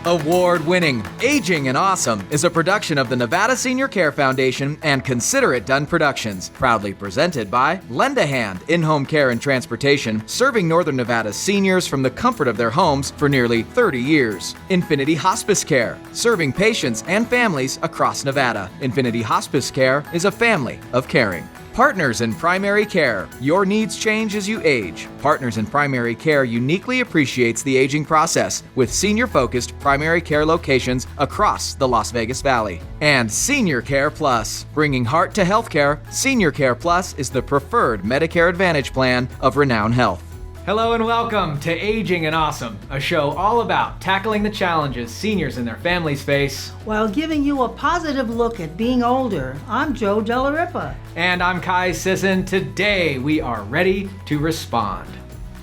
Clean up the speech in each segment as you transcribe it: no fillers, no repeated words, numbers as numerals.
Award-winning Aging and Awesome is a production of the Nevada Senior Care Foundation and Consider It Done Productions, proudly presented by Lend a Hand In-Home Care and Transportation, serving Northern Nevada's seniors from the comfort of their homes for nearly 30 years. Infinity Hospice Care, serving patients and families across Nevada. Infinity Hospice Care is a family of caring. Partners in Primary Care. Your needs change as you age. Partners in Primary Care uniquely appreciates the aging process with senior-focused primary care locations across the Las Vegas Valley. And Senior Care Plus. Bringing heart to healthcare, Senior Care Plus is the preferred Medicare Advantage plan of Renown Health. Hello and welcome to Aging and Awesome, a show all about tackling the challenges seniors and their families face while giving you a positive look at being older. I'm Joe Delaripa. And I'm Kai Sisson. Today we are ready to respond.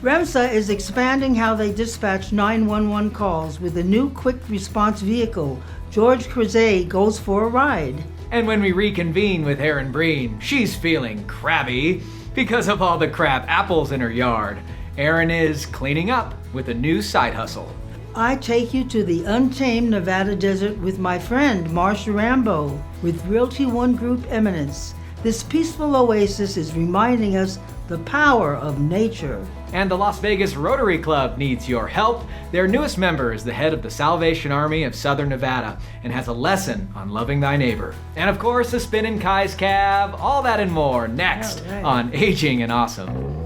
REMSA is expanding how they dispatch 911 calls with a new quick response vehicle. George Crozet goes for a ride. And when we reconvene with Erin Breen, she's feeling crabby because of all the crab apples in her yard. Erin is cleaning up with a new side hustle. I take you to the untamed Nevada desert with my friend Marsha Rambo with Realty One Group Eminence. This peaceful oasis is reminding us the power of nature. And the Las Vegas Rotary Club needs your help. Their newest member is the head of the Salvation Army of Southern Nevada and has a lesson on loving thy neighbor. And of course, a spin in Kai's cab, all that and more next on Aging and Awesome.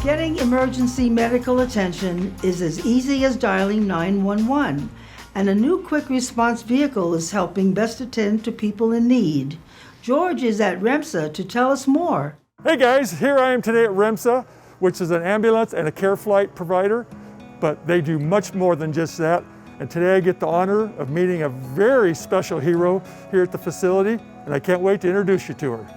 Getting emergency medical attention is as easy as dialing 911, and a new quick response vehicle is helping best attend to people in need. George is at REMSA to tell us more. Hey guys, here I am today at REMSA, which is an ambulance and a care flight provider, but they do much more than just that. And today I get the honor of meeting a very special hero here at the facility, and I can't wait to introduce you to her.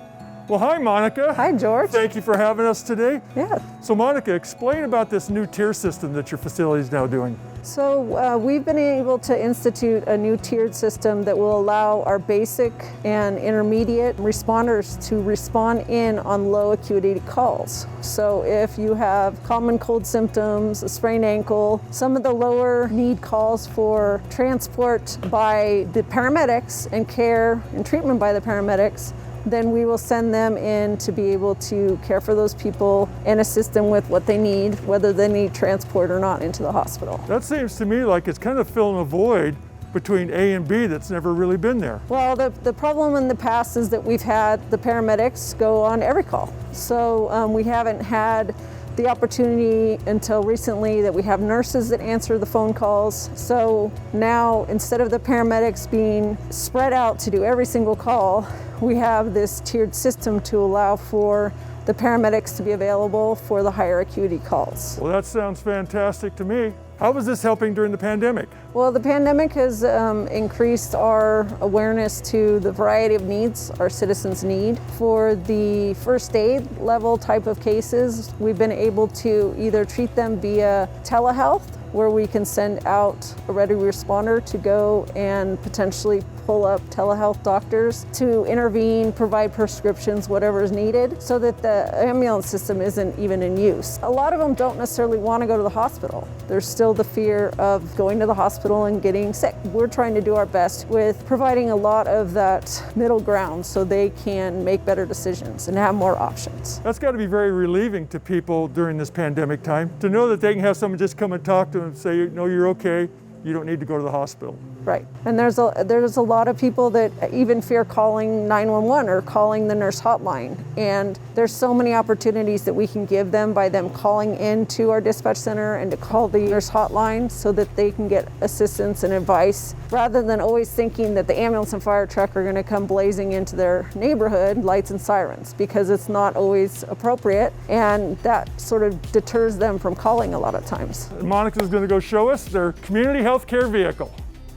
Well, hi, Monica. Hi, George. Thank you for having us today. Yeah. So, Monica, explain about this new tier system that your facility is now doing. So we've been able to institute a new tiered system that will allow our basic and intermediate responders to respond in on low acuity calls. So if you have common cold symptoms, a sprained ankle, some of the lower need calls for transport by the paramedics and care and treatment by the paramedics, then we will send them in to be able to care for those people and assist them with what they need, whether they need transport or not into the hospital. That seems to me like it's kind of filling a void between A and B that's never really been there. Well, the problem in the past is that we've had the paramedics go on every call. So we haven't had the opportunity until recently that we have nurses that answer the phone calls. So now, instead of the paramedics being spread out to do every single call, we have this tiered system to allow for the paramedics to be available for the higher acuity calls. Well, that sounds fantastic to me. How was this helping during the pandemic? Well, the pandemic has increased our awareness to the variety of needs our citizens need. For the first aid level type of cases, we've been able to either treat them via telehealth, where we can send out a ready responder to go and potentially pull up telehealth doctors to intervene, provide prescriptions, whatever is needed, so that the ambulance system isn't even in use. A lot of them don't necessarily want to go to the hospital. There's still the fear of going to the hospital and getting sick. We're trying to do our best with providing a lot of that middle ground so they can make better decisions and have more options. That's got to be very relieving to people during this pandemic time, to know that they can have someone just come and talk to them and say, no, you're okay, you don't need to go to the hospital. Right. And there's a lot of people that even fear calling 911 or calling the nurse hotline. And there's so many opportunities that we can give them by them calling into our dispatch center and to call the nurse hotline so that they can get assistance and advice, rather than always thinking that the ambulance and fire truck are going to come blazing into their neighborhood, lights and sirens, because it's not always appropriate. And that sort of deters them from calling a lot of times. Monica's going to go show us their community health care vehicle.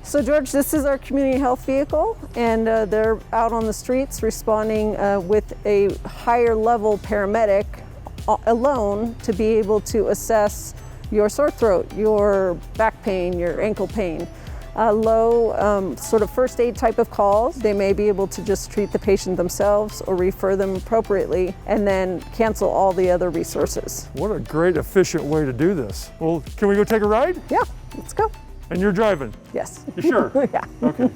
So George, this is our community health vehicle, and they're out on the streets responding with a higher level paramedic alone to be able to assess your sore throat, your back pain, your ankle pain. Low sort of first aid type of calls. They may be able to just treat the patient themselves or refer them appropriately and then cancel all the other resources. What a great, efficient way to do this. Well, can we go take a ride? Yeah, let's go. And you're driving? Yes. You sure? Yeah. Okay.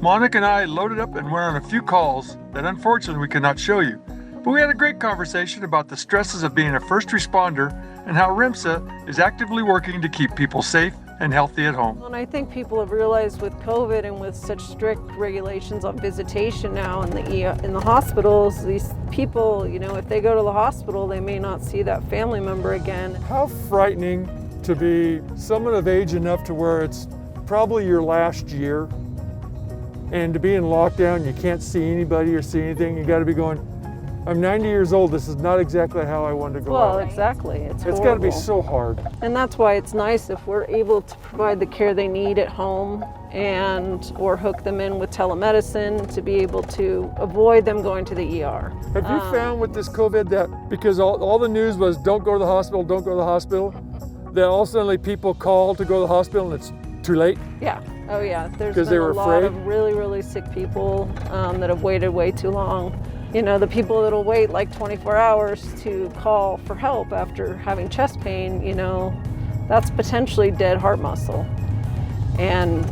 Monica and I loaded up and went on a few calls that unfortunately we could not show you. But we had a great conversation about the stresses of being a first responder and how RMSA is actively working to keep people safe and healthy at home. And I think people have realized with COVID and with such strict regulations on visitation now in the hospitals, these people, if they go to the hospital, they may not see that family member again. How frightening to be someone of age enough to where it's probably your last year, and to be in lockdown, you can't see anybody or see anything. You got to be going, I'm 90 years old, this is not exactly how I wanted to go out. Well, exactly. It's got to be so hard. And that's why it's nice if we're able to provide the care they need at home or hook them in with telemedicine to be able to avoid them going to the ER. Have you found with this COVID that because all the news was don't go to the hospital, don't go to the hospital, that all suddenly people call to go to the hospital and it's too late? Yeah. Oh yeah. There's been a lot of really, really sick people that have waited way too long. The people that'll wait like 24 hours to call for help after having chest pain, that's potentially dead heart muscle. And,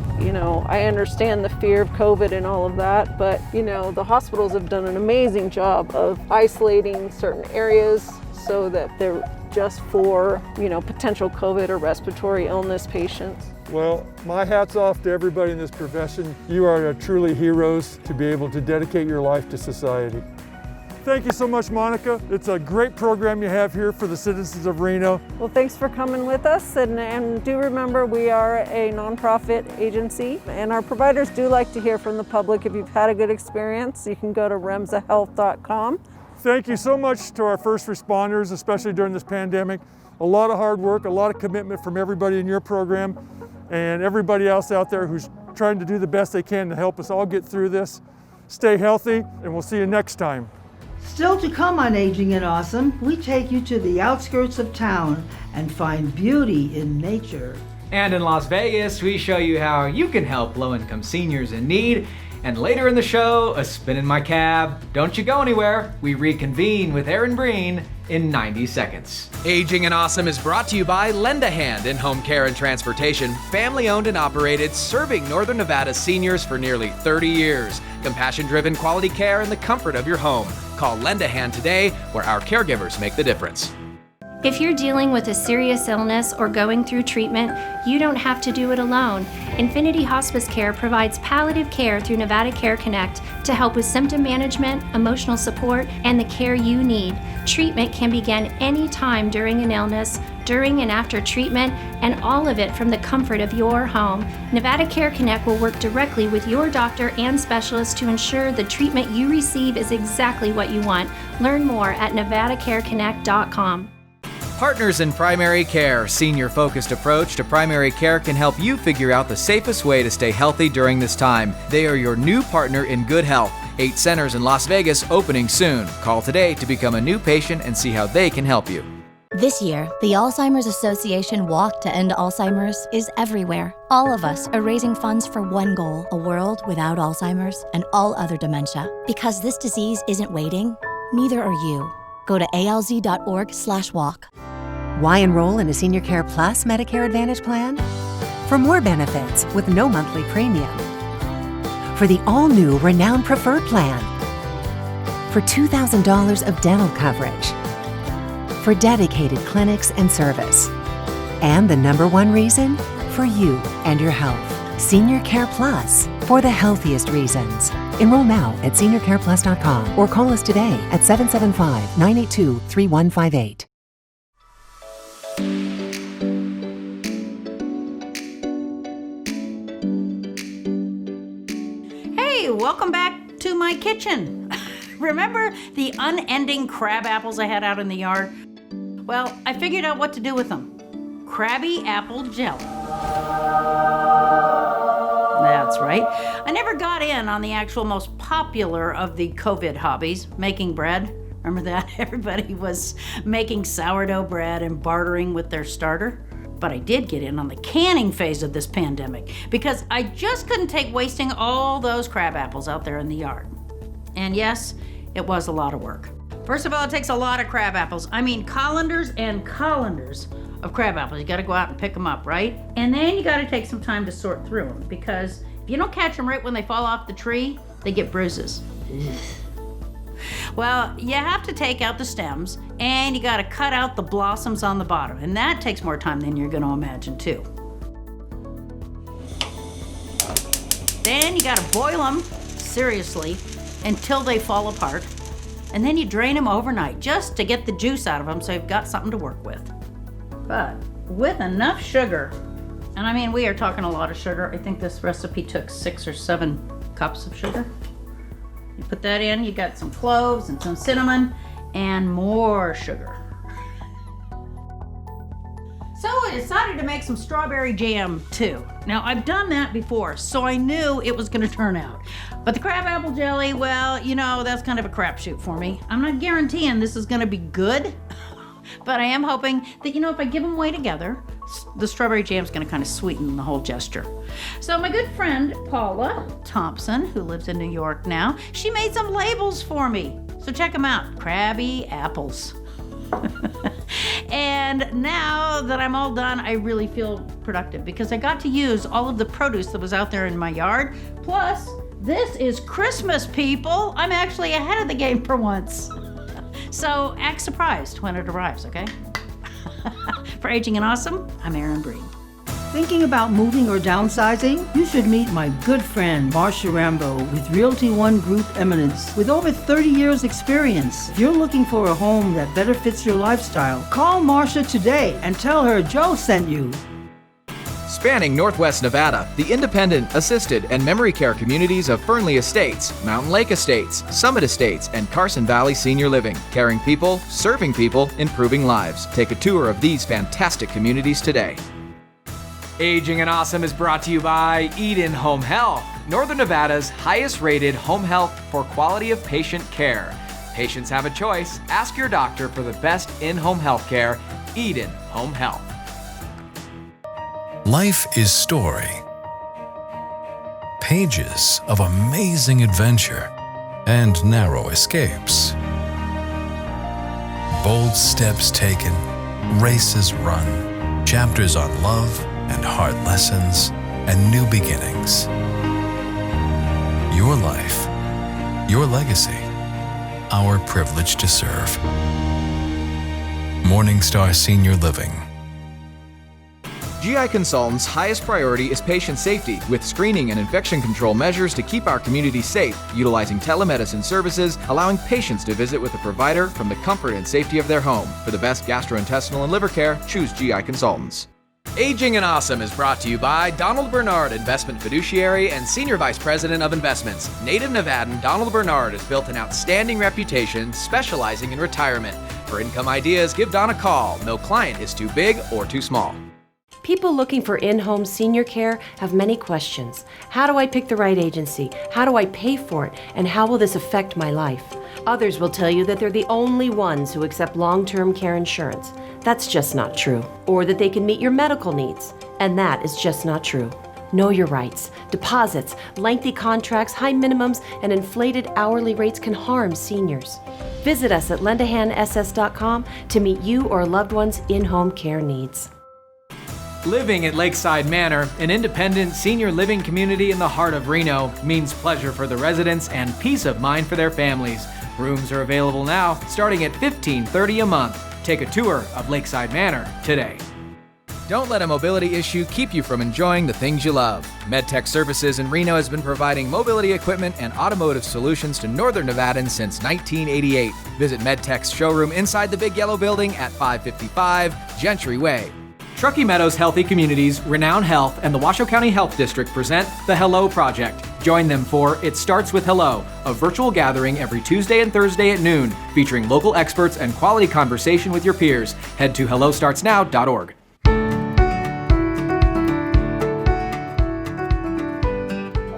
I understand the fear of COVID and all of that, but, the hospitals have done an amazing job of isolating certain areas so that they're just for, potential COVID or respiratory illness patients. Well, my hat's off to everybody in this profession. You are truly heroes to be able to dedicate your life to society. Thank you so much, Monica. It's a great program you have here for the citizens of Reno. Well, thanks for coming with us, and do remember we are a nonprofit agency, and our providers do like to hear from the public. If you've had a good experience, you can go to remsahealth.com. Thank you so much to our first responders, especially during this pandemic. A lot of hard work, a lot of commitment from everybody in your program and everybody else out there who's trying to do the best they can to help us all get through this. Stay healthy, and we'll see you next time. Still to come on Aging and Awesome, we take you to the outskirts of town and find beauty in nature. And in Las Vegas, we show you how you can help low-income seniors in need. And later in the show, a spin in my cab. Don't you go anywhere. We reconvene with Aaron Breen in 90 seconds. Aging and Awesome is brought to you by Lend a Hand in Home Care and Transportation, family owned and operated, serving Northern Nevada seniors for nearly 30 years. Compassion-driven quality care in the comfort of your home. Call Lend a Hand today, where our caregivers make the difference. If you're dealing with a serious illness or going through treatment, you don't have to do it alone. Infinity Hospice Care provides palliative care through Nevada Care Connect to help with symptom management, emotional support, and the care you need. Treatment can begin any time during an illness, during and after treatment, and all of it from the comfort of your home. Nevada Care Connect will work directly with your doctor and specialist to ensure the treatment you receive is exactly what you want. Learn more at nevadacareconnect.com. Partners in Primary Care, senior-focused approach to primary care can help you figure out the safest way to stay healthy during this time. They are your new partner in good health. 8 centers in Las Vegas opening soon. Call today to become a new patient and see how they can help you. This year, the Alzheimer's Association Walk to End Alzheimer's is everywhere. All of us are raising funds for one goal, a world without Alzheimer's and all other dementia. Because this disease isn't waiting, neither are you. Go to alz.org/walk. Why enroll in a Senior Care Plus Medicare Advantage plan? For more benefits with no monthly premium. For the all-new Renown Preferred Plan. For $2,000 of dental coverage. For dedicated clinics and service. And the #1 reason? for you and your health. Senior Care Plus, for the healthiest reasons. Enroll now at seniorcareplus.com or call us today at 775-982-3158. Hey, welcome back to my kitchen. Remember the unending crab apples I had out in the yard? Well, I figured out what to do with them. Crabby apple jelly. That's right. I never got in on the actual most popular of the COVID hobbies, making bread. Remember that? Everybody was making sourdough bread and bartering with their starter. But I did get in on the canning phase of this pandemic because I just couldn't take wasting all those crab apples out there in the yard. And yes, it was a lot of work. First of all, it takes a lot of crab apples. I mean, colanders and colanders of crab apples. You gotta go out and pick them up, right? And then you gotta take some time to sort through them because if you don't catch them right when they fall off the tree, they get bruises. Well, you have to take out the stems and you gotta cut out the blossoms on the bottom. And that takes more time than you're gonna imagine too. Then you gotta boil them, seriously, until they fall apart. And then you drain them overnight just to get the juice out of them so you've got something to work with. But with enough sugar, and I mean, we are talking a lot of sugar. I think this recipe took 6 or 7 cups of sugar. You put that in, you got some cloves and some cinnamon and more sugar. So I decided to make some strawberry jam too. Now I've done that before, so I knew it was gonna turn out. But the crab apple jelly, well, you know, that's kind of a crapshoot for me. I'm not guaranteeing this is gonna be good, but I am hoping that, you know, if I give them away together, the strawberry jam's gonna kind of sweeten the whole gesture. So my good friend, Paula Thompson, who lives in New York now, she made some labels for me. So check them out, Crabby Apples. And now that I'm all done, I really feel productive because I got to use all of the produce that was out there in my yard. Plus, this is Christmas, people. I'm actually ahead of the game for once. So act surprised when it arrives, okay? For Aging and Awesome, I'm Erin Breen. Thinking about moving or downsizing? You should meet my good friend, Marcia Rambo, with Realty One Group Eminence. With over 30 years experience, if you're looking for a home that better fits your lifestyle, call Marcia today and tell her Joe sent you. Spanning Northwest Nevada, the independent, assisted, and memory care communities of Fernley Estates, Mountain Lake Estates, Summit Estates, and Carson Valley Senior Living. Caring people, serving people, improving lives. Take a tour of these fantastic communities today. Aging and Awesome is brought to you by Eden Home Health, Northern Nevada's highest rated home health for quality of patient care. Patients have a choice. Ask your doctor for the best in-home health care. Eden Home Health. Life is story. Pages of amazing adventure and narrow escapes. Bold steps taken, races run, chapters on love and hard lessons and new beginnings. Your life, your legacy, our privilege to serve. Morningstar Senior Living. GI Consultants' highest priority is patient safety, with screening and infection control measures to keep our community safe, utilizing telemedicine services, allowing patients to visit with a provider from the comfort and safety of their home. For the best gastrointestinal and liver care, choose GI Consultants. Aging and Awesome is brought to you by Donald Bernard, Investment Fiduciary and Senior Vice President of Investments. Native Nevadan Donald Bernard has built an outstanding reputation specializing in retirement. For income ideas, give Don a call. No client is too big or too small. People looking for in-home senior care have many questions. How do I pick the right agency? How do I pay for it? And how will this affect my life? Others will tell you that they're the only ones who accept long-term care insurance. That's just not true. Or that they can meet your medical needs. And that is just not true. Know your rights. Deposits, lengthy contracts, high minimums, and inflated hourly rates can harm seniors. Visit us at lendahandss.com to meet you or a loved one's in-home care needs. Living at Lakeside Manor, an independent senior living community in the heart of Reno, means pleasure for the residents and peace of mind for their families. Rooms are available now, starting at $15.30 a month. Take a tour of Lakeside Manor today. Don't let a mobility issue keep you from enjoying the things you love. MedTech Services in Reno has been providing mobility equipment and automotive solutions to Northern Nevadans since 1988. Visit MedTech's showroom inside the Big Yellow Building at 555 Gentry Way. Truckee Meadows Healthy Communities, Renown Health, and the Washoe County Health District present the Hello Project. Join them for It Starts With Hello, a virtual gathering every Tuesday and Thursday at noon, featuring local experts and quality conversation with your peers. Head to hellostartsnow.org.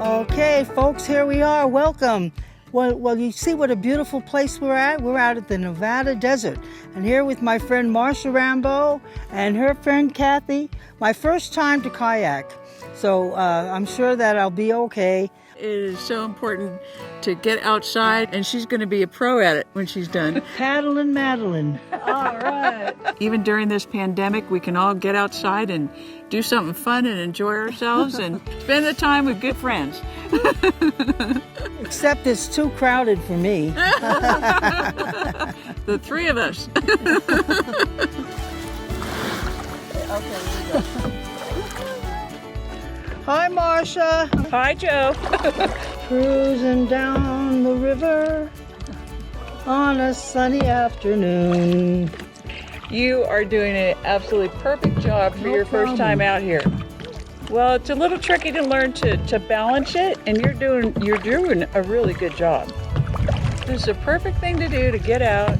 Okay, folks, here we are. Welcome. Well, you see what a beautiful place we're at? We're out at the Nevada desert. And here with my friend Marsha Rambo and her friend Kathy. My first time to kayak. So I'm sure that I'll be okay. It is so important to get outside, and she's going to be a pro at it when she's done. Paddling Madeline. All right. Even during this pandemic, we can all get outside and do something fun and enjoy ourselves and spend the time with good friends. Except it's too crowded for me. The three of us. Hi, Marsha. Hi, Joe. Cruising down the river on a sunny afternoon. You are doing an absolutely perfect job for your first time out here. Well, it's a little tricky to learn to balance it, and you're doing a really good job. This is a perfect thing to do to get out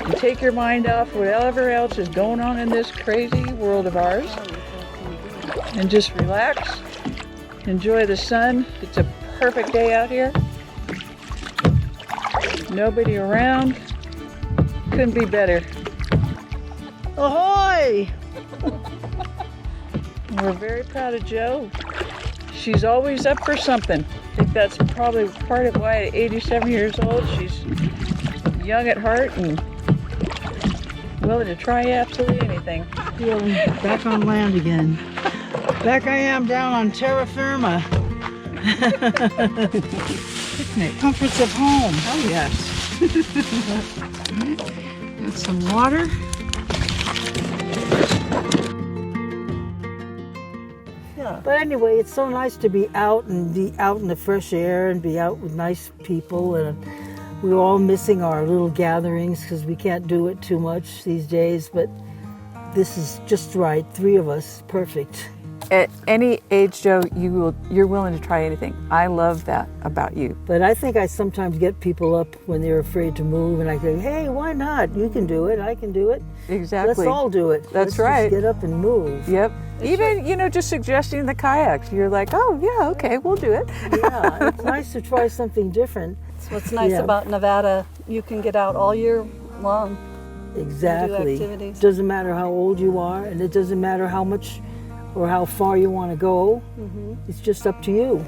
and take your mind off whatever else is going on in this crazy world of ours, and just relax, enjoy the sun. It's a perfect day out here. Nobody around. Couldn't be better. Ahoy! We're very proud of Jo. She's always up for something. I think that's probably part of why at 87 years old, she's young at heart and willing to try absolutely anything. Well, back on land again. Back I am down on terra firma. Picnic. Comforts of home. Oh, yes. Got some water. Yeah. But anyway, it's so nice to be out and be out in the fresh air and be out with nice people. And we're all missing our little gatherings because we can't do it too much these days. But this is just right. 3 of us, perfect. At any age, Jo, you're willing to try anything. I love that about you. But I think I sometimes get people up when they're afraid to move, and I say, hey, why not? You can do it. I can do it. Exactly. Let's all do it. That's Let's right. Just get up and move. Yep. Even, just suggesting the kayaks. You're like, oh, yeah, okay, we'll do it. Yeah, it's nice to try something different. That's what's nice about Nevada. You can get out all year long. Exactly. Do activities. It doesn't matter how old you are, and it doesn't matter how much or how far you want to go. Mm-hmm. It's just up to you,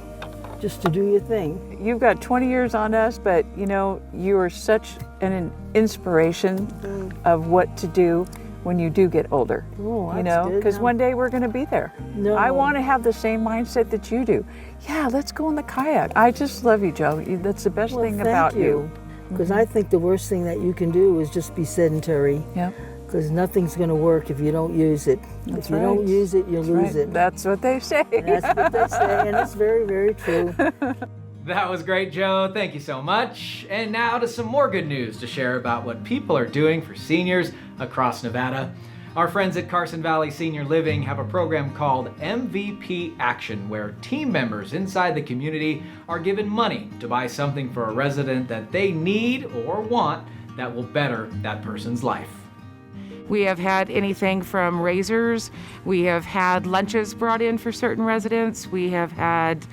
just to do your thing. You've got 20 years on us, but you are such an inspiration of what to do when you do get older. Oh, that's good. Because one day we're going to be there. No. I want to have the same mindset that you do. Yeah, let's go on the kayak. I just love you, Jo. That's the best thing about you. Because I think the worst thing that you can do is just be sedentary. Yep. Because nothing's going to work if you don't use it. That's if you right. don't use it, you lose it. That's what they say. And that's what they say, and it's very, very true. That was great, Jo. Thank you so much. And now to some more good news to share about what people are doing for seniors across Nevada. Our friends at Carson Valley Senior Living have a program called MVP Action, where team members inside the community are given money to buy something for a resident that they need or want that will better that person's life. We have had anything from razors, we have had lunches brought in for certain residents, we have had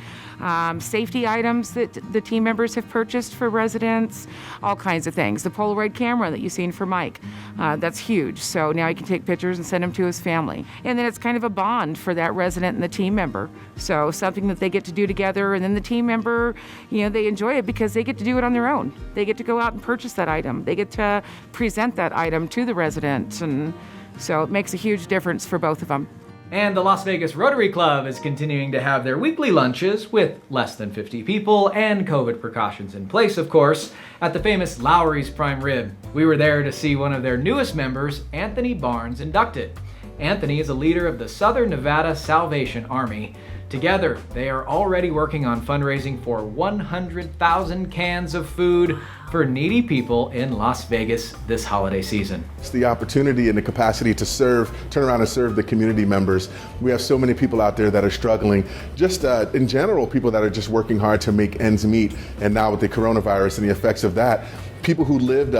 safety items that the team members have purchased for residents, all kinds of things. The Polaroid camera that you've seen for Mike, that's huge. So now he can take pictures and send them to his family. And then it's kind of a bond for that resident and the team member. So something that they get to do together, and then the team member, they enjoy it because they get to do it on their own. They get to go out and purchase that item. They get to present that item to the resident. And so it makes a huge difference for both of them. And the Las Vegas Rotary Club is continuing to have their weekly lunches with less than 50 people and COVID precautions in place, of course, at the famous Lowry's Prime Rib. We were there to see one of their newest members, Anthony Barnes, inducted. Anthony is a leader of the Southern Nevada Salvation Army. Together, they are already working on fundraising for 100,000 cans of food for needy people in Las Vegas this holiday season. It's the opportunity and the capacity to serve, turn around and serve the community members. We have so many people out there that are struggling, just in general, people that are just working hard to make ends meet. And now with the coronavirus and the effects of that, people who lived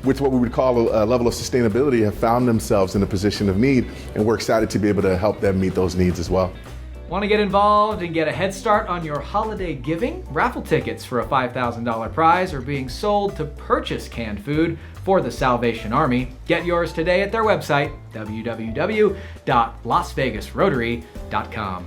with what we would call a level of sustainability have found themselves in a position of need, and we're excited to be able to help them meet those needs as well. Want to get involved and get a head start on your holiday giving? Raffle tickets for a $5,000 prize are being sold to purchase canned food for the Salvation Army. Get yours today at their website, www.lasvegasrotary.com.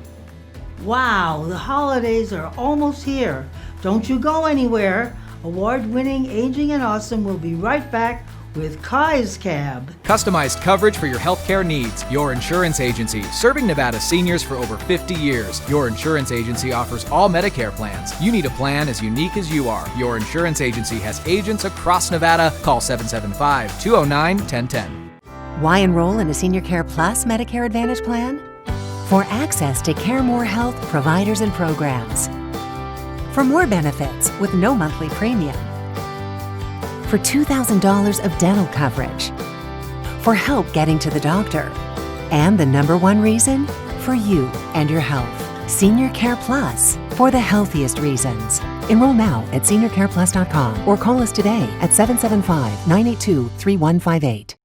Wow, the holidays are almost here. Don't you go anywhere. Award-winning Aging and Awesome will be right back with Kai's Cab. Customized coverage for your healthcare needs. Your Insurance Agency, serving Nevada seniors for over 50 years. Your Insurance Agency offers all Medicare plans. You need a plan as unique as you are. Your Insurance Agency has agents across Nevada. Call 775-209-1010. Why enroll in a Senior Care Plus Medicare Advantage plan? For access to Care More Health providers and programs. For more benefits with no monthly premium. For $2,000 of dental coverage. For help getting to the doctor. And the number one reason? For you and your health. Senior Care Plus, for the healthiest reasons. Enroll now at seniorcareplus.com or call us today at 775-982-3158.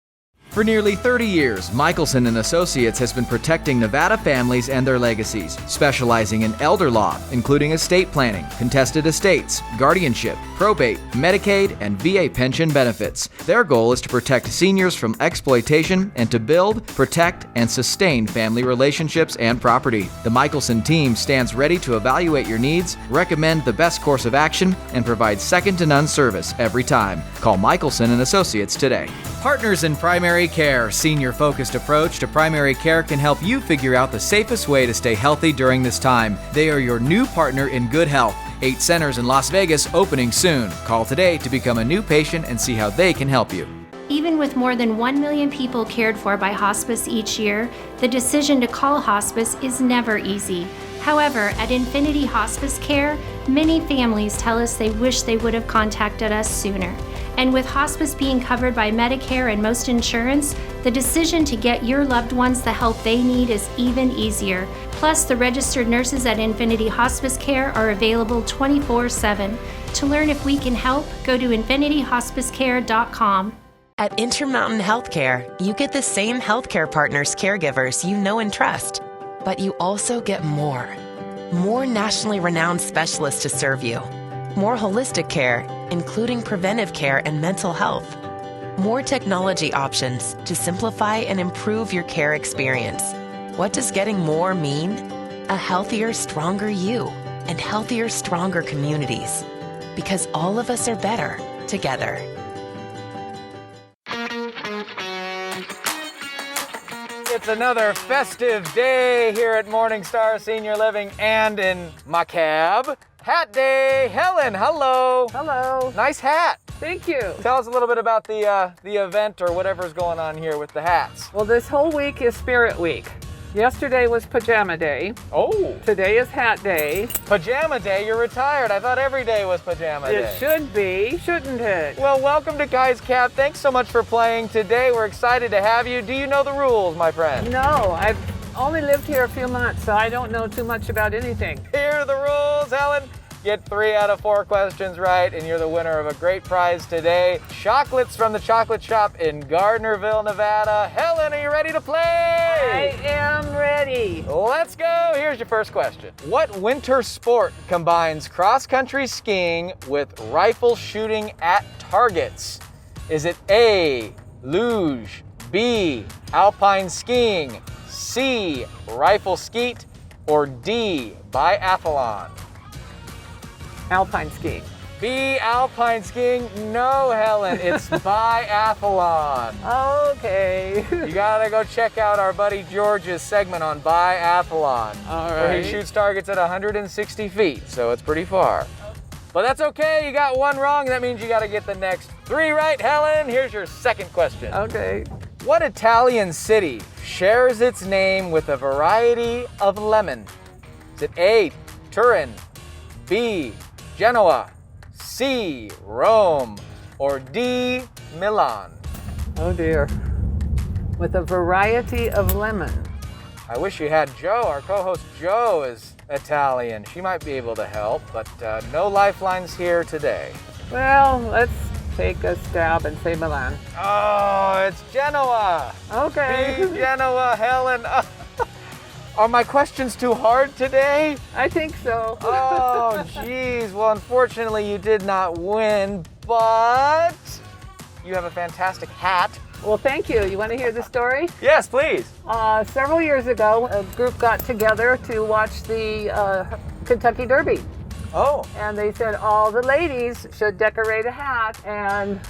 For nearly 30 years, Michelson & Associates has been protecting Nevada families and their legacies, specializing in elder law, including estate planning, contested estates, guardianship, probate, Medicaid, and VA pension benefits. Their goal is to protect seniors from exploitation and to build, protect, and sustain family relationships and property. The Michelson team stands ready to evaluate your needs, recommend the best course of action, and provide second-to-none service every time. Call Michelson & Associates today. Partners in Primary Care senior-focused approach to primary care can help you figure out the safest way to stay healthy during this time. They are your new partner in good health. 8 centers in Las Vegas opening soon. Call today to become a new patient and see how they can help you. Even with more than 1 million people cared for by hospice each year, the decision to call hospice is never easy. However, at Infinity Hospice Care, many families tell us they wish they would have contacted us sooner. And with hospice being covered by Medicare and most insurance, the decision to get your loved ones the help they need is even easier. Plus, the registered nurses at Infinity Hospice Care are available 24/7. To learn if we can help, go to infinityhospicecare.com. At Intermountain Healthcare, you get the same healthcare partners, caregivers you know and trust, but you also get more. More nationally renowned specialists to serve you. More holistic care, including preventive care and mental health. More technology options to simplify and improve your care experience. What does getting more mean? A healthier, stronger you and healthier, stronger communities. Because all of us are better together. It's another festive day here at Morningstar Senior Living and in my cab. Hat Day. Helen, hello. Hello. Nice hat. Thank you. Tell us a little bit about the event or whatever's going on here with the hats. Well, this whole week is Spirit Week. Yesterday was Pajama Day. Oh. Today is Hat Day. Pajama Day? You're retired. I thought every day was Pajama Day. It should be, shouldn't it? Well, welcome to Kai's Cab. Thanks so much for playing today. We're excited to have you. Do you know the rules, my friend? No, I've only lived here a few months, so I don't know too much about anything. Here are the rules, Helen. Get 3 out of 4 questions right, and you're the winner of a great prize today. Chocolates from the chocolate shop in Gardnerville, Nevada. Helen, are you ready to play? I am ready. Let's go. Here's your first question. What winter sport combines cross-country skiing with rifle shooting at targets? Is it A, luge, B, alpine skiing, C, rifle skeet, or D, biathlon? Alpine skiing. B, alpine skiing. No, Helen, it's biathlon. Okay. You gotta go check out our buddy George's segment on biathlon. All where right. he shoots targets at 160 feet, so it's pretty far. But that's okay, you got 1 wrong. That means you gotta get the next 3 right, Helen. Here's your second question. Okay. What Italian city shares its name with a variety of lemon? Is it A, Turin, B, Genoa, C, Rome, or D, Milan? Oh dear. With a variety of lemon. I wish you had Joe. Our co-host Joe is Italian. She might be able to help, but no lifelines here today. Well, let's take a stab and say Milan. Oh, it's Genoa. Okay. B, Genoa, Helen. Are my questions too hard today? I think so. Oh, geez. Well, unfortunately, you did not win, but you have a fantastic hat. Well, thank you. You want to hear the story? Yes, please. Several years ago, a group got together to watch the Kentucky Derby. Oh. And they said all the ladies should decorate a hat and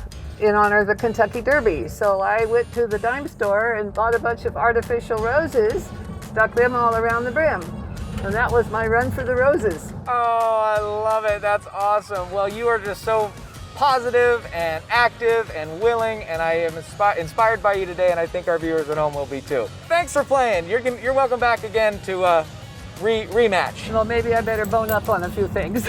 in honor of the Kentucky Derby. So I went to the dime store and bought a bunch of artificial roses, stuck them all around the brim. And that was my run for the roses. Oh, I love it. That's awesome. Well, you are just so positive and active and willing, and I am inspired by you today, and I think our viewers at home will be too. Thanks for playing. You're welcome back again to rematch. Well, maybe I better bone up on a few things.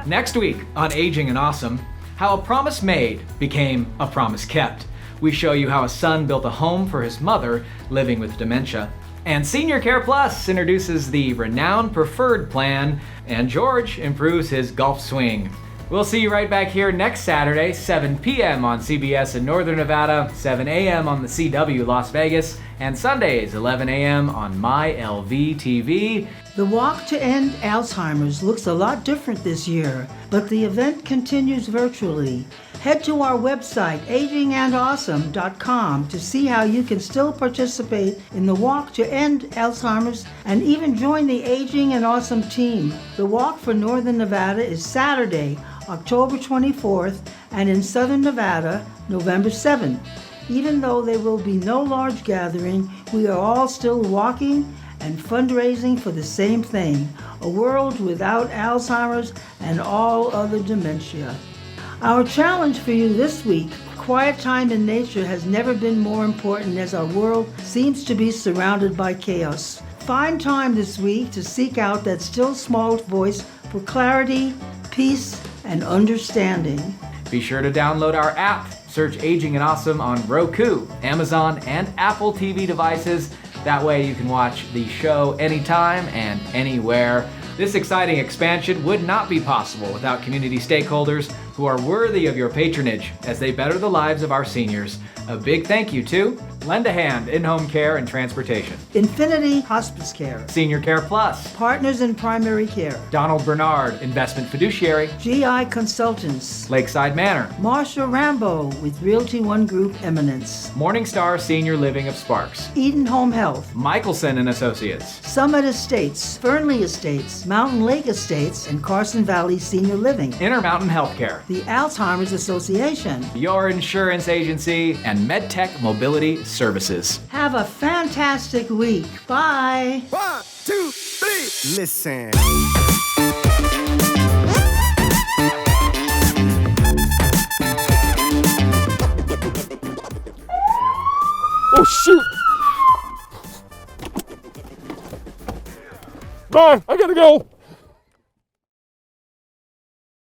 Next week on Aging and Awesome, how a promise made became a promise kept. We show you how a son built a home for his mother living with dementia. And Senior Care Plus introduces the Renowned Preferred Plan, and George improves his golf swing. We'll see you right back here next Saturday, 7 p.m. on CBS in Northern Nevada, 7 a.m. on the CW Las Vegas, and Sundays, 11 a.m. on MyLV TV. The Walk to End Alzheimer's looks a lot different this year, but the event continues virtually. Head to our website, agingandawesome.com, to see how you can still participate in the Walk to End Alzheimer's and even join the Aging and Awesome team. The Walk for Northern Nevada is Saturday, October 24th, and in Southern Nevada, November 7th. Even though there will be no large gathering, we are all still walking and fundraising for the same thing, a world without Alzheimer's and all other dementia. Our challenge for you this week, quiet time in nature, has never been more important as our world seems to be surrounded by chaos. Find time this week to seek out that still small voice for clarity, peace, and understanding. Be sure to download our app. Search Aging and Awesome on Roku, Amazon, and Apple TV devices. That way you can watch the show anytime and anywhere. This exciting expansion would not be possible without community stakeholders who are worthy of your patronage as they better the lives of our seniors. A big thank you to Lend a Hand In-Home Care and Transportation, Infinity Hospice Care, Senior Care Plus, Partners in Primary Care, Donald Bernard Investment Fiduciary, GI Consultants, Lakeside Manor, Marcia Rambo with Realty One Group Eminence, Morningstar Senior Living of Sparks, Eden Home Health, Michelson and Associates, Summit Estates, Fernley Estates, Mountain Lake Estates, and Carson Valley Senior Living, Intermountain Healthcare, the Alzheimer's Association, your insurance agency, and MedTech Mobility Services. Have a fantastic week. Bye. 1, 2, 3. Listen. Oh, shoot. Bye. I gotta go.